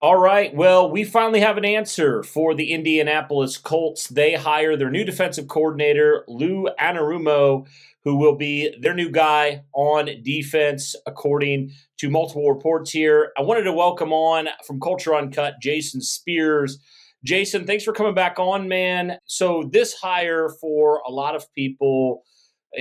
All right. Well, we finally have an answer for the Indianapolis Colts. They hire their new defensive coordinator, Lou Anarumo, who will be their new guy on defense, according to multiple reports here. I wanted to welcome on from Culture Uncut, Jason Spears. Jason, thanks for coming back on, man. So, this hire for a lot of people,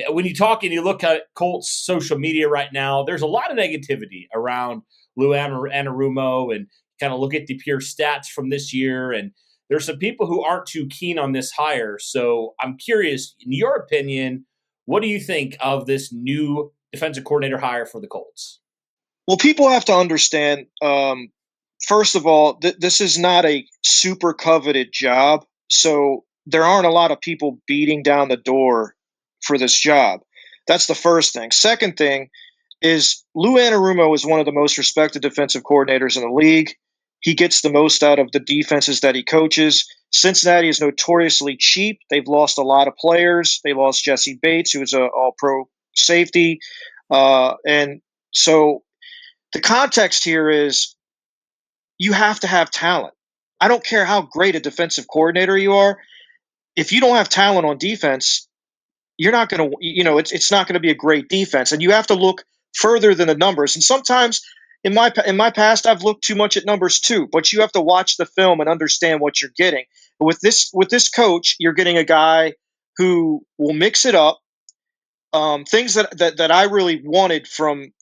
when you talk and you look at Colts social media right now, there's a lot of negativity around Lou Anarumo and kind of look at the pure stats from this year. And there's some people who aren't too keen on this hire. So I'm curious, in your opinion, what do you think of this new defensive coordinator hire for the Colts? Well, people have to understand. First of all, this is not a super coveted job, so there aren't a lot of people beating down the door for this job. That's the first thing. Second thing is Lou Anarumo is one of the most respected defensive coordinators in the league. He gets the most out of the defenses that he coaches. Cincinnati is notoriously cheap. They've lost a lot of players. They lost Jesse Bates, who was a All-Pro safety, and so the context here is you have to have talent. I don't care how great a defensive coordinator you are. If you don't have talent on defense, you're not going to, it's not going to be a great defense. And you have to look further than the numbers. And sometimes in my past, I've looked too much at numbers too. But you have to watch the film and understand what you're getting. With this coach, you're getting a guy who will mix it up. Things that I really wanted from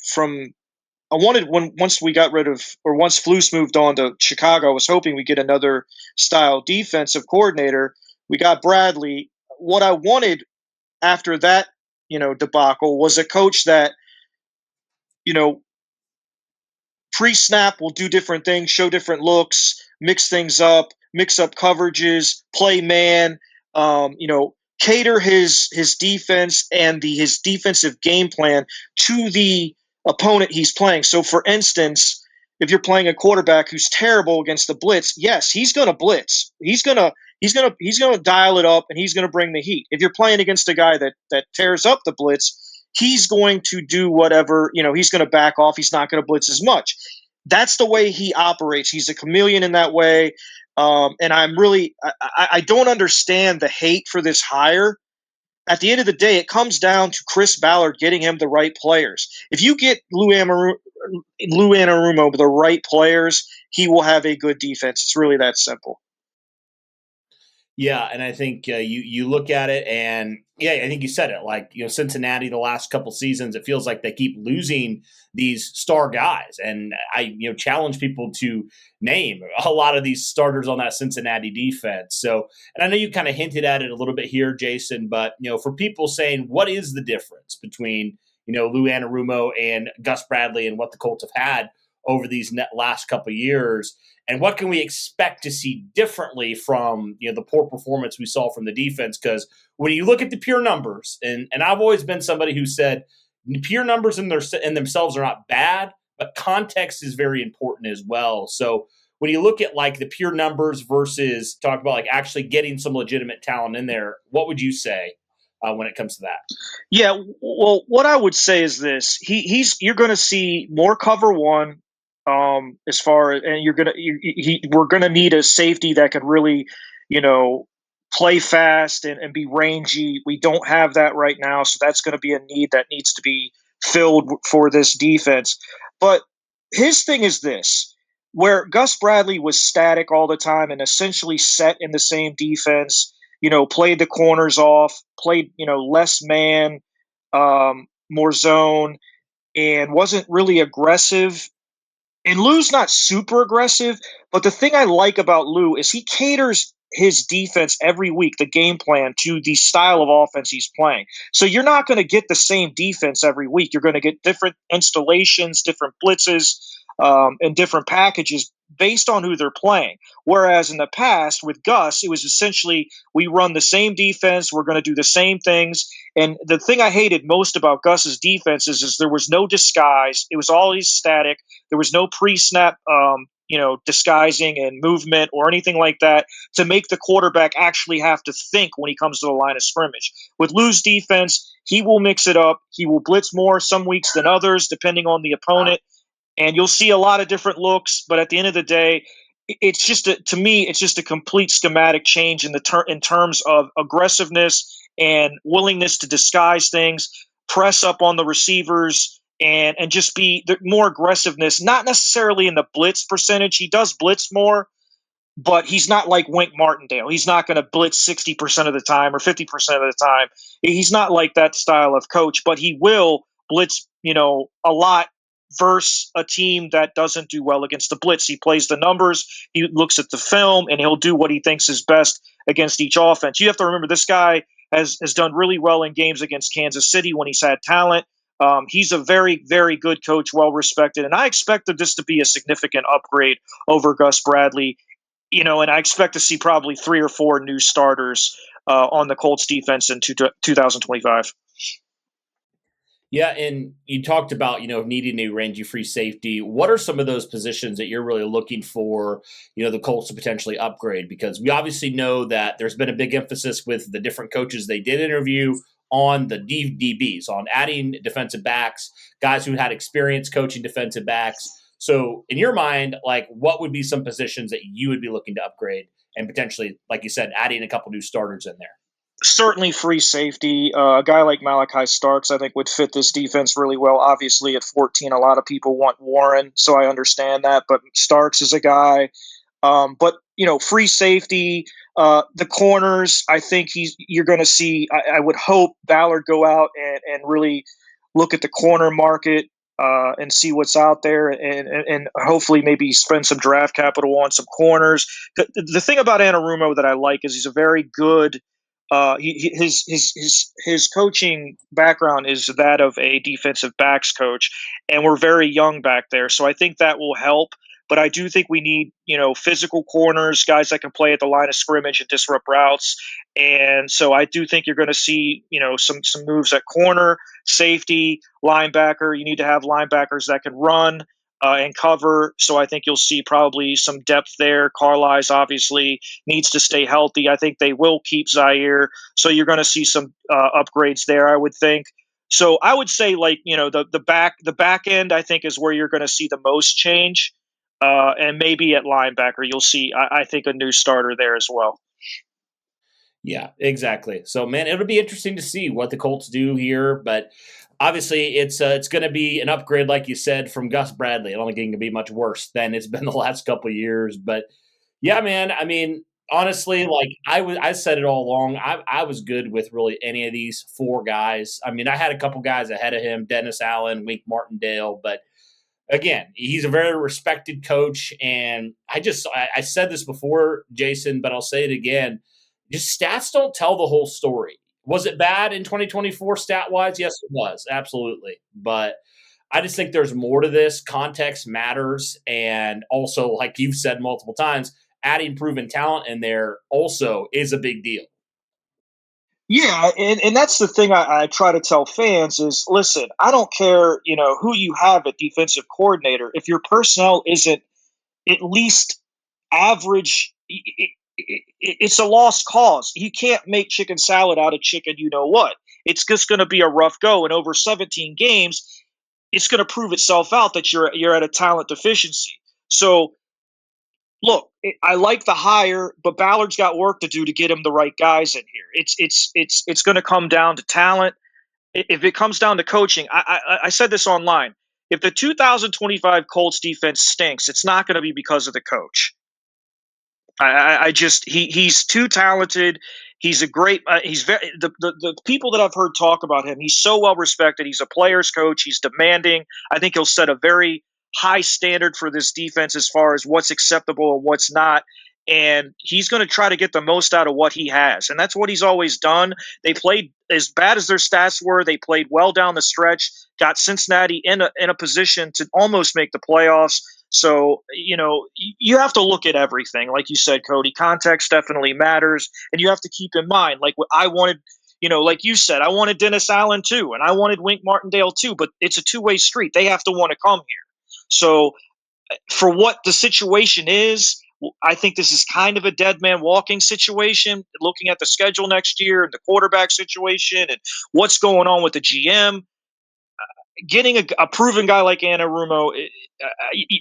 I wanted when once we got rid of or once Flus moved on to Chicago, I was hoping we get another style defensive coordinator. We got Bradley. What I wanted after that, debacle was a coach that, you know, pre-snap will do different things, show different looks, mix up coverages, play man, cater his defense and his defensive game plan to the opponent he's playing. So, for instance, if you're playing a quarterback who's terrible against the blitz, yes, he's going to blitz. He's going to dial it up and he's going to bring the heat. If you're playing against a guy that tears up the blitz, he's going to do whatever, he's going to back off. He's not going to blitz as much. That's the way he operates. He's a chameleon in that way. And I don't understand the hate for this hire. At the end of the day, it comes down to Chris Ballard getting him the right players. If you get Lou Anarumo the right players, he will have a good defense. It's really that simple. Yeah, and I think you look at it, and yeah, I think you said it. Like Cincinnati, the last couple seasons, it feels like they keep losing these star guys, and I challenge people to name a lot of these starters on that Cincinnati defense. So, and I know you kind of hinted at it a little bit here, Jason, but for people saying what is the difference between Lou Anarumo and Gus Bradley and what the Colts have had over these last couple years, and what can we expect to see differently from the poor performance we saw from the defense? Because when you look at the pure numbers, and I've always been somebody who said pure numbers in themselves are not bad, but context is very important as well. So when you look at like the pure numbers versus talk about like actually getting some legitimate talent in there, what would you say when it comes to that? Yeah, well, what I would say is this: you're going to see more cover one, as far as, and we're going to need a safety that can really, you know, play fast and be rangy. We don't have that right now, so that's going to be a need that needs to be filled for this defense. But his thing is this: where Gus Bradley was static all the time and essentially set in the same defense, played the corners off, played, less man, more zone, and wasn't really aggressive. And Lou's not super aggressive, but the thing I like about Lou is he caters his defense every week, the game plan, to the style of offense he's playing. So you're not going to get the same defense every week. You're going to get different installations, different blitzes, and different packages based on who they're playing. Whereas in the past with Gus, it was essentially we run the same defense, we're going to do the same things. And the thing I hated most about Gus's defense is there was no disguise. It was always static. There was no pre-snap, disguising and movement or anything like that to make the quarterback actually have to think when he comes to the line of scrimmage. With Lou's defense, he will mix it up. He will blitz more some weeks than others, depending on the opponent. and you'll see a lot of different looks. But at the end of the day, it's just to me, it's just a complete schematic change in terms of aggressiveness and willingness to disguise things, press up on the receivers, and just be more aggressiveness. Not necessarily in the blitz percentage. He does blitz more, but he's not like Wink Martindale. He's not going to blitz 60% of the time or 50% of the time. He's not like that style of coach, but he will blitz, a lot versus a team that doesn't do well against the blitz. He plays the numbers, he looks at the film, and he'll do what he thinks is best against each offense. You have to remember this guy has done really well in games against Kansas City when he's had talent. He's a very, very good coach, well respected, and I expected this to be a significant upgrade over Gus Bradley. And I expect to see probably 3 or 4 new starters on the Colts defense in 2025. Yeah, and you talked about needing a rangy free safety. What are some of those positions that you're really looking for the Colts to potentially upgrade? Because we obviously know that there's been a big emphasis with the different coaches they did interview on the DBs, on adding defensive backs, guys who had experience coaching defensive backs. So, in your mind, like what would be some positions that you would be looking to upgrade and potentially, like you said, adding a couple new starters in there? Certainly free safety. A guy like Malachi Starks, I think, would fit this defense really well. Obviously, at 14, a lot of people want Warren, so I understand that. But Starks is a guy. But free safety, the corners. I think you're going to see. I would hope Ballard go out and really look at the corner market and see what's out there, and hopefully maybe spend some draft capital on some corners. The thing about Anarumo that I like is he's a very good. His coaching background is that of a defensive backs coach, and we're very young back there, so I think that will help. But I do think we need, physical corners, guys that can play at the line of scrimmage and disrupt routes. And so I do think you're going to see, some moves at corner, safety, linebacker. You need to have linebackers that can run and cover. So I think you'll see probably some depth there. Carlisle obviously needs to stay healthy. I think they will keep Zaire. So you're going to see some upgrades there, I would think. So I would say, like, the back end, I think, is where you're going to see the most change. And maybe at linebacker, you'll see, I think, a new starter there as well. Yeah, exactly. So, man, it'll be interesting to see what the Colts do here, but obviously, it's going to be an upgrade, like you said, from Gus Bradley. I don't think it can be much worse than it's been the last couple of years. But yeah, man, I mean, honestly, like I said it all along. I was good with really any of these 4 guys. I mean, I had a couple guys ahead of him: Dennis Allen, Wink Martindale, but again, he's a very respected coach. And I said this before, Jason, but I'll say it again. Just stats don't tell the whole story. Was it bad in 2024 stat wise? Yes, it was. Absolutely. But I just think there's more to this. Context matters. And also, like you've said multiple times, adding proven talent in there also is a big deal. Yeah, and that's the thing I try to tell fans is, listen, I don't care, who you have at defensive coordinator. If your personnel isn't at least average, it's a lost cause. You can't make chicken salad out of chicken, what. It's just going to be a rough go. And over 17 games, it's going to prove itself out that you're at a talent deficiency. So look, I like the hire, but Ballard's got work to do to get him the right guys in here. It's going to come down to talent. If it comes down to coaching, I said this online. If the 2025 Colts defense stinks, it's not going to be because of the coach. I just he's too talented. He's a great. He's very the people that I've heard talk about him. He's so well respected. He's a player's coach. He's demanding. I think he'll set a very high standard for this defense as far as what's acceptable and what's not. And he's going to try to get the most out of what he has. And that's what he's always done. They played as bad as their stats were. They played well down the stretch, got Cincinnati in a position to almost make the playoffs. So, you have to look at everything. Like you said, Cody, context definitely matters. And you have to keep in mind, like what I wanted, like you said, I wanted Dennis Allen too, and I wanted Wink Martindale too, but it's a two-way street. They have to want to come here. So for what the situation is, I think this is kind of a dead man walking situation, looking at the schedule next year and the quarterback situation and what's going on with the GM. getting a proven guy like Anarumo,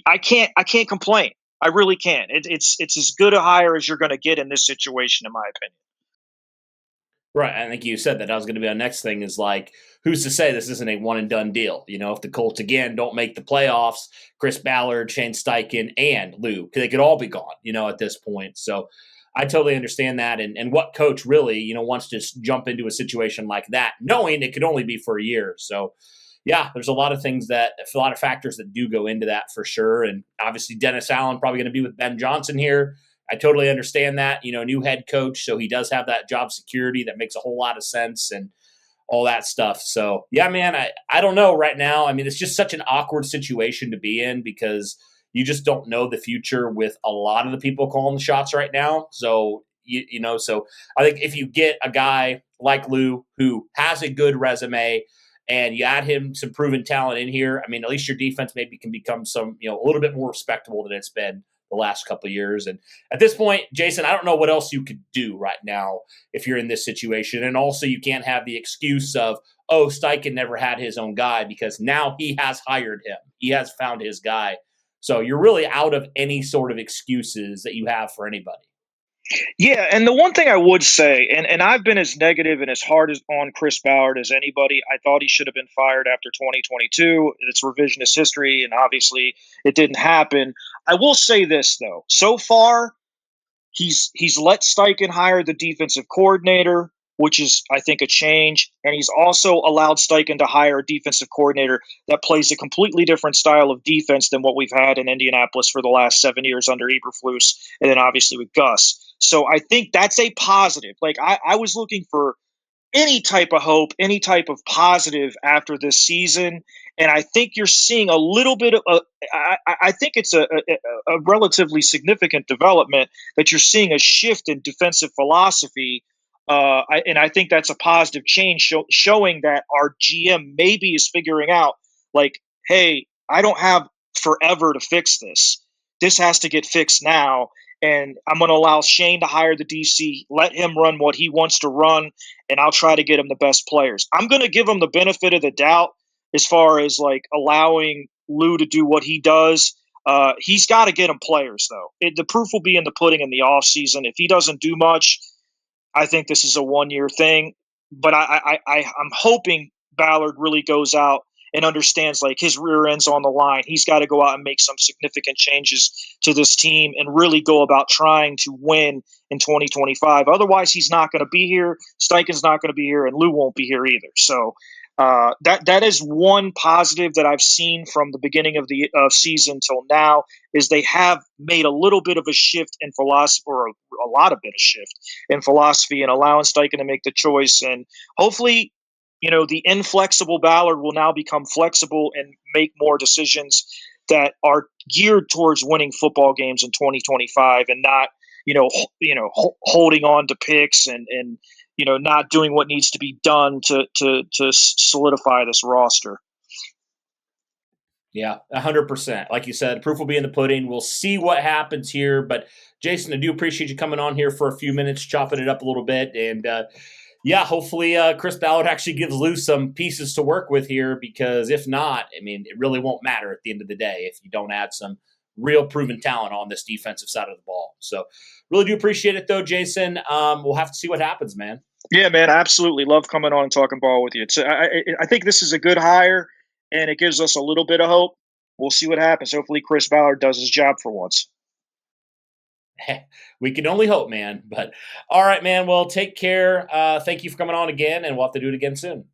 I can't complain. I really can't. It's as good a hire as you're going to get in this situation, in my opinion. Right. I think you said that. I was going to be our next thing is like, who's to say this isn't a one and done deal? You know, if the Colts again don't make the playoffs, Chris Ballard, Shane Steichen, and Lou, they could all be gone, you know, at this point. So I totally understand that. And what coach really, you know, wants to jump into a situation like that, knowing it could only be for a year. So yeah, there's a lot of things a lot of factors that do go into that for sure. And obviously Dennis Allen probably going to be with Ben Johnson here. I totally understand that, you know, new head coach. So he does have that job security that makes a whole lot of sense and all that stuff. So yeah, man, I don't know right now. I mean, it's just such an awkward situation to be in because you just don't know the future with a lot of the people calling the shots right now. So, so I think if you get a guy like Lou who has a good resume, and you add him some proven talent in here, I mean, at least your defense maybe can become a little bit more respectable than it's been the last couple of years. And at this point, Jason, I don't know what else you could do right now if you're in this situation. And also, you can't have the excuse of, oh, Steichen never had his own guy because now he has hired him. He has found his guy. So you're really out of any sort of excuses that you have for anybody. Yeah, and the one thing I would say, and I've been as negative and as hard as on Chris Ballard as anybody. I thought he should have been fired after 2022. It's revisionist history, and obviously it didn't happen. I will say this though: so far, he's let Steichen hire the defensive coordinator, which is I think a change, and he's also allowed Steichen to hire a defensive coordinator that plays a completely different style of defense than what we've had in Indianapolis for the last 7 years under Eberflus, and then obviously with Gus. So I think that's a positive. Like I was looking for any type of hope, any type of positive after this season. And I think you're seeing a little bit of, I think it's a relatively significant development that you're seeing a shift in defensive philosophy. And I think that's a positive change showing that our GM maybe is figuring out like, hey, I don't have forever to fix this. This has to get fixed now. And I'm going to allow Shane to hire the DC, let him run what he wants to run, and I'll try to get him the best players. I'm going to give him the benefit of the doubt as far as like allowing Lou to do what he does. He's got to get him players, though. The proof will be in the pudding in the offseason. If he doesn't do much, I think this is a 1 year thing. But I'm hoping Ballard really goes out and understands like his rear end's on the line. He's got to go out and make some significant changes to this team and really go about trying to win in 2025. Otherwise, he's not going to be here. Steichen's not going to be here, and Lou won't be here either. So that is one positive that I've seen from the beginning of the season till now is they have made a little bit of a shift in philosophy, or a lot of bit of shift in philosophy, and allowing Steichen to make the choice. And hopefully, the inflexible Ballard will now become flexible and make more decisions that are geared towards winning football games in 2025 and not, holding on to picks and not doing what needs to be done to solidify this roster. Yeah, 100%. Like you said, proof will be in the pudding. We'll see what happens here. But Jason, I do appreciate you coming on here for a few minutes, chopping it up a little bit. And yeah, hopefully Chris Ballard actually gives Lou some pieces to work with here because if not, I mean, it really won't matter at the end of the day if you don't add some real proven talent on this defensive side of the ball. So really do appreciate it, though, Jason. We'll have to see what happens, man. Yeah, man, absolutely. Love coming on and talking ball with you. I think this is a good hire, and it gives us a little bit of hope. We'll see what happens. Hopefully, Chris Ballard does his job for once. We can only hope, man. But all right, man. Well, take care. Thank you for coming on again, and we'll have to do it again soon.